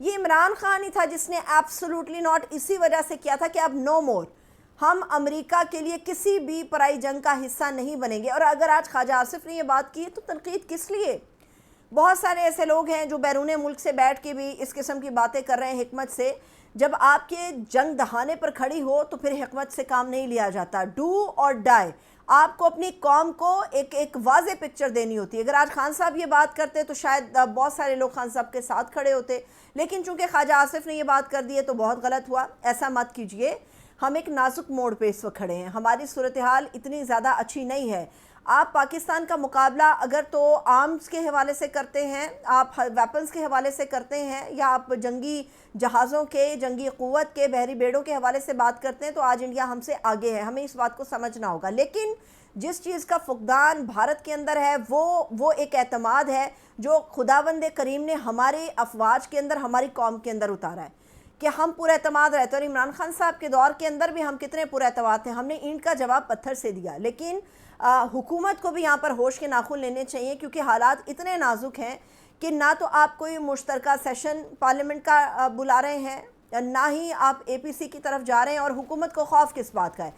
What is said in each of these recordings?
یہ عمران خان ہی تھا جس نے ایبسولوٹلی ناٹ اسی وجہ سے کیا تھا کہ اب نو مور، ہم امریکہ کے لیے کسی بھی پرائی جنگ کا حصہ نہیں بنیں گے۔ اور اگر آج خواجہ آصف نے یہ بات کی تو تنقید کس لیے؟ بہت سارے ایسے لوگ ہیں جو بیرون ملک سے بیٹھ کے بھی اس قسم کی باتیں کر رہے ہیں حکمت سے۔ جب آپ کے جنگ دہانے پر کھڑی ہو تو پھر حکمت سے کام نہیں لیا جاتا، ڈو اور ڈائی۔ آپ کو اپنی قوم کو ایک واضح پکچر دینی ہوتی ہے۔ اگر آج خان صاحب یہ بات کرتے تو شاید بہت سارے لوگ خان صاحب کے ساتھ کھڑے ہوتے، لیکن چونکہ خواجہ آصف نے یہ بات کر دی ہے تو بہت غلط ہوا۔ ایسا مت کیجئے، ہم ایک نازک موڑ پہ اس وقت کھڑے ہیں، ہماری صورتحال اتنی زیادہ اچھی نہیں ہے۔ آپ پاکستان کا مقابلہ اگر تو آرمز کے حوالے سے کرتے ہیں، آپ ویپنز کے حوالے سے کرتے ہیں، یا آپ جنگی جہازوں کے، جنگی قوت کے، بحری بیڑوں کے حوالے سے بات کرتے ہیں تو آج انڈیا ہم سے آگے ہے، ہمیں اس بات کو سمجھنا ہوگا۔ لیکن جس چیز کا فقدان بھارت کے اندر ہے وہ ایک اعتماد ہے جو خداوند کریم نے ہماری افواج کے اندر، ہماری قوم کے اندر اتارا ہے کہ ہم پورا اعتماد رہتے ہیں۔ اور عمران خان صاحب کے دور کے اندر بھی ہم کتنے پورا اعتماد تھے، ہم نے اینٹ کا جواب پتھر سے دیا۔ لیکن حکومت کو بھی یہاں پر ہوش کے ناخن لینے چاہیے، کیونکہ حالات اتنے نازک ہیں کہ نہ تو آپ کوئی مشترکہ سیشن پارلیمنٹ کا بلا رہے ہیں، نہ ہی آپ اے پی سی کی طرف جا رہے ہیں، اور حکومت کو خوف کس بات کا ہے؟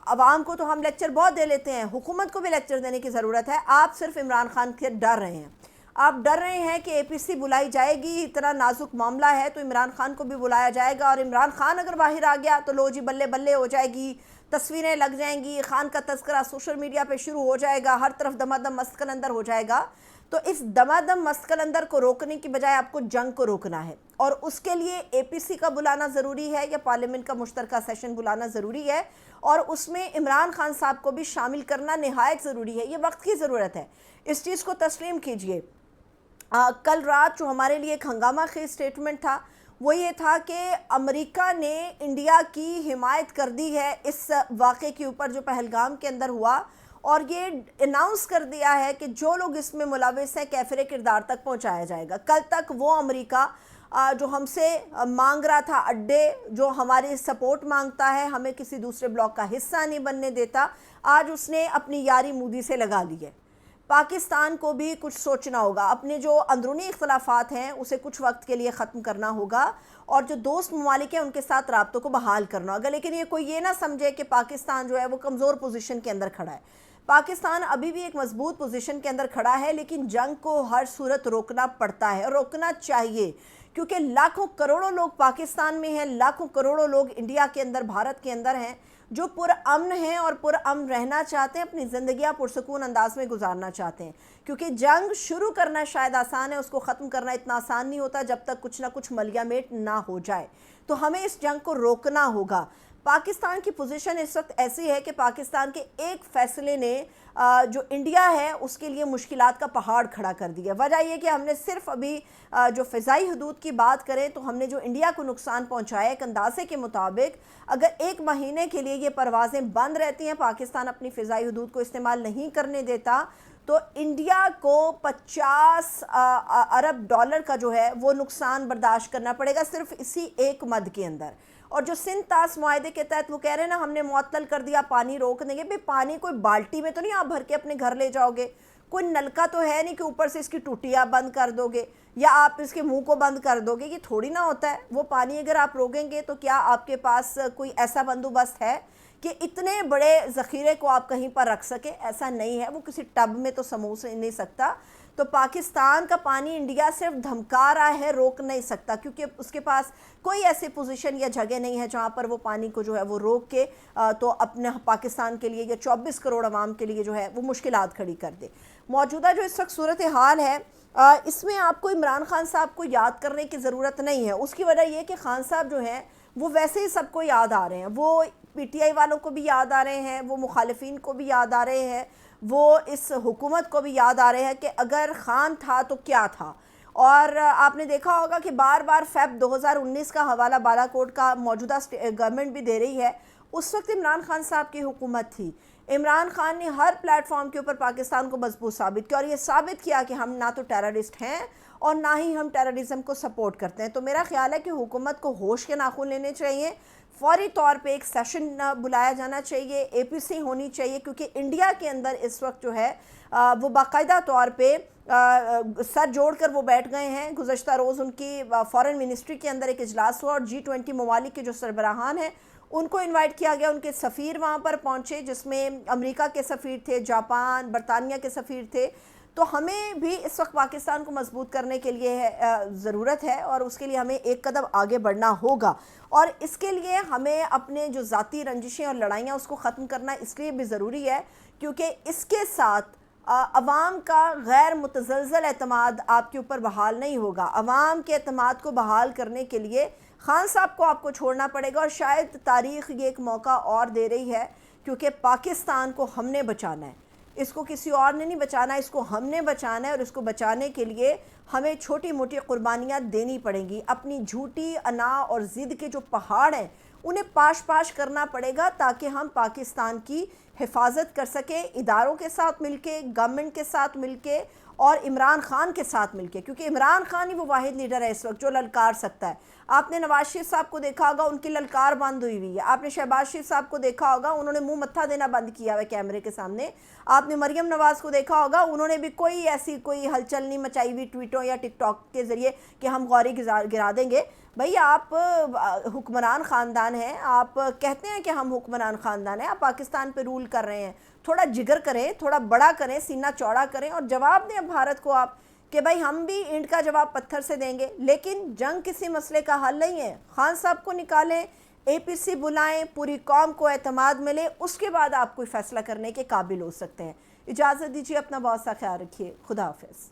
عوام کو تو ہم لیکچر بہت دے لیتے ہیں، حکومت کو بھی لیکچر دینے کی ضرورت ہے۔ آپ صرف عمران خان سے ڈر رہے ہیں، آپ ڈر رہے ہیں کہ اے پی سی بلائی جائے گی، اتنا نازک معاملہ ہے تو عمران خان کو بھی بلایا جائے گا، اور عمران خان اگر باہر آ گیا تو لو جی بلے بلے ہو جائے گی، تصویریں لگ جائیں گی، خان کا تذکرہ سوشل میڈیا پہ شروع ہو جائے گا، ہر طرف دمادم مست قلندر ہو جائے گا۔ تو اس دمادم مست قلندر کو روکنے کی بجائے آپ کو جنگ کو روکنا ہے، اور اس کے لیے اے پی سی کا بلانا ضروری ہے یا پارلیمنٹ کا مشترکہ سیشن بلانا ضروری ہے، اور اس میں عمران خان صاحب کو بھی شامل کرنا نہایت ضروری ہے۔ یہ وقت کی ضرورت ہے، اس چیز کو تسلیم کیجئے۔ کل رات جو ہمارے لیے ایک ہنگامہ خیز سٹیٹمنٹ تھا وہ یہ تھا کہ امریکہ نے انڈیا کی حمایت کر دی ہے اس واقعے کے اوپر جو پہلگام کے اندر ہوا، اور یہ اناؤنس کر دیا ہے کہ جو لوگ اس میں ملوث ہیں کیفر کردار تک پہنچایا جائے گا۔ کل تک وہ امریکہ جو ہم سے مانگ رہا تھا اڈے، جو ہماری سپورٹ مانگتا ہے، ہمیں کسی دوسرے بلاک کا حصہ نہیں بننے دیتا، آج اس نے اپنی یاری مودی سے لگا لی ہے۔ پاکستان کو بھی کچھ سوچنا ہوگا، اپنے جو اندرونی اختلافات ہیں اسے کچھ وقت کے لیے ختم کرنا ہوگا، اور جو دوست ممالک ہیں ان کے ساتھ رابطوں کو بحال کرنا ہوگا۔ لیکن یہ نہ سمجھے کہ پاکستان جو ہے وہ کمزور پوزیشن کے اندر کھڑا ہے۔ پاکستان ابھی بھی ایک مضبوط پوزیشن کے اندر کھڑا ہے، لیکن جنگ کو ہر صورت روکنا پڑتا ہے، اور روکنا چاہیے، کیونکہ لاکھوں کروڑوں لوگ پاکستان میں ہیں، لاکھوں کروڑوں لوگ انڈیا کے اندر، بھارت کے اندر ہیں، جو پرامن ہیں اور پرامن رہنا چاہتے ہیں، اپنی زندگیاں پرسکون انداز میں گزارنا چاہتے ہیں۔ کیونکہ جنگ شروع کرنا شاید آسان ہے، اس کو ختم کرنا اتنا آسان نہیں ہوتا جب تک کچھ نہ کچھ ملیا میٹ نہ ہو جائے۔ تو ہمیں اس جنگ کو روکنا ہوگا۔ پاکستان کی پوزیشن اس وقت ایسی ہے کہ پاکستان کے ایک فیصلے نے جو انڈیا ہے اس کے لیے مشکلات کا پہاڑ کھڑا کر دیا۔ وجہ یہ کہ ہم نے صرف ابھی جو فضائی حدود کی بات کریں تو ہم نے جو انڈیا کو نقصان پہنچایا، ایک اندازے کے مطابق اگر 1 مہینے کے لیے یہ پروازیں بند رہتی ہیں، پاکستان اپنی فضائی حدود کو استعمال نہیں کرنے دیتا، تو انڈیا کو 50 ارب ڈالر کا جو ہے وہ نقصان برداشت کرنا پڑے گا صرف اسی ایک مد کے اندر۔ اور جو سندھ طاس معاہدے کے تحت وہ کہہ رہے ہیں نا ہم نے معطل کر دیا، پانی روک دیں گے، پانی کوئی بالٹی میں تو نہیں آپ بھر کے اپنے گھر لے جاؤ گے، کوئی نلکا تو ہے نہیں کہ اوپر سے اس کی ٹوٹیاں بند کر دو گے یا آپ اس کے منہ کو بند کر دو گے، یہ تھوڑی نہ ہوتا ہے۔ وہ پانی اگر آپ روکیں گے تو کیا آپ کے پاس کوئی ایسا بندوبست ہے کہ اتنے بڑے ذخیرے کو آپ کہیں پر رکھ سکیں؟ ایسا نہیں ہے، وہ کسی ٹب میں تو سمو سے نہیں سکتا۔ تو پاکستان کا پانی انڈیا صرف دھمکا رہا ہے، روک نہیں سکتا، کیونکہ اس کے پاس کوئی ایسی پوزیشن یا جگہ نہیں ہے جہاں پر وہ پانی کو جو ہے وہ روک کے تو اپنے پاکستان کے لیے یا 24 کروڑ عوام کے لیے جو ہے وہ مشکلات کھڑی کر دے۔ موجودہ جو اس وقت صورتحال ہے اس میں آپ کو عمران خان صاحب کو یاد کرنے کی ضرورت نہیں ہے۔ اس کی وجہ یہ کہ خان صاحب جو ہیں وہ ویسے ہی سب کو یاد آ رہے ہیں، وہ پی ٹی آئی والوں کو بھی یاد آ رہے ہیں، وہ مخالفین کو بھی یاد آ رہے ہیں، وہ اس حکومت کو بھی یاد آ رہے ہیں کہ اگر خان تھا تو کیا تھا۔ اور آپ نے دیکھا ہوگا کہ بار بار فیب 2019 کا حوالہ بالا کوٹ کا موجودہ گورنمنٹ بھی دے رہی ہے، اس وقت عمران خان صاحب کی حکومت تھی۔ عمران خان نے ہر پلیٹ فارم کے اوپر پاکستان کو مضبوط ثابت کیا اور یہ ثابت کیا کہ ہم نہ تو ٹیررسٹ ہیں اور نہ ہی ہم ٹیررزم کو سپورٹ کرتے ہیں. تو میرا خیال ہے کہ حکومت کو ہوش کے ناخن لینے چاہیے, فوری طور پہ ایک سیشن بلایا جانا چاہیے, اے پی سی ہونی چاہیے, کیونکہ انڈیا کے اندر اس وقت جو ہے وہ باقاعدہ طور پہ سر جوڑ کر وہ بیٹھ گئے ہیں. گزشتہ روز ان کی فارن منسٹری کے اندر ایک اجلاس ہوا اور G20 ممالک کے جو سربراہان ہیں ان کو انوائٹ کیا گیا, ان کے سفیر وہاں پر پہنچے جس میں امریکہ کے سفیر تھے, جاپان, برطانیہ کے سفیر تھے. تو ہمیں بھی اس وقت پاکستان کو مضبوط کرنے کے لیے ضرورت ہے اور اس کے لیے ہمیں ایک قدم آگے بڑھنا ہوگا, اور اس کے لیے ہمیں اپنے جو ذاتی رنجشیں اور لڑائیاں اس کو ختم کرنا اس لیے بھی ضروری ہے کیونکہ اس کے ساتھ عوام کا غیر متزلزل اعتماد آپ کے اوپر بحال نہیں ہوگا. عوام کے اعتماد کو بحال کرنے کے لیے خان صاحب کو آپ کو چھوڑنا پڑے گا, اور شاید تاریخ یہ ایک موقع اور دے رہی ہے کیونکہ پاکستان کو ہم نے بچانا ہے, اس کو کسی اور نے نہیں بچانا, اس کو ہم نے بچانا ہے, اور اس کو بچانے کے لیے ہمیں چھوٹی موٹی قربانیاں دینی پڑیں گی. اپنی جھوٹی انا اور ضد کے جو پہاڑ ہیں انہیں پاش کرنا پڑے گا تاکہ ہم پاکستان کی حفاظت کر سکیں, اداروں کے ساتھ مل کے, گورنمنٹ کے ساتھ مل کے اور عمران خان کے ساتھ مل کے, کیونکہ عمران خان ہی وہ واحد لیڈر ہے اس وقت جو للکار سکتا ہے. آپ نے نواز شریف صاحب کو دیکھا ہوگا, ان کی للکار بند ہوئی ہوئی ہے. آپ نے شہباز شریف صاحب کو دیکھا ہوگا, انہوں نے منہ متھا دینا بند کیا ہے کیمرے کے سامنے. آپ نے مریم نواز کو دیکھا ہوگا, انہوں نے بھی کوئی ایسی کوئی ہلچل نہیں مچائی ہوئی ٹویٹوں یا ٹک ٹاک کے ذریعے کہ ہم غوری گرا دیں گے. بھئی آپ حکمران خاندان ہیں, آپ کہتے ہیں کہ ہم حکمران خاندان ہیں, آپ پاکستان پہ رول کر رہے ہیں. تھوڑا جگر کریں, تھوڑا بڑا کریں, سینہ چوڑا کریں اور جواب دیں بھارت کو آپ کہ بھائی ہم بھی اینٹ کا جواب پتھر سے دیں گے. لیکن جنگ کسی مسئلے کا حل نہیں ہے. خان صاحب کو نکالیں, اے پی سی بلائیں, پوری قوم کو اعتماد ملے, اس کے بعد آپ کوئی فیصلہ کرنے کے قابل ہو سکتے ہیں. اجازت دیجیے, اپنا بہت سا خیال رکھیے. خدا حافظ.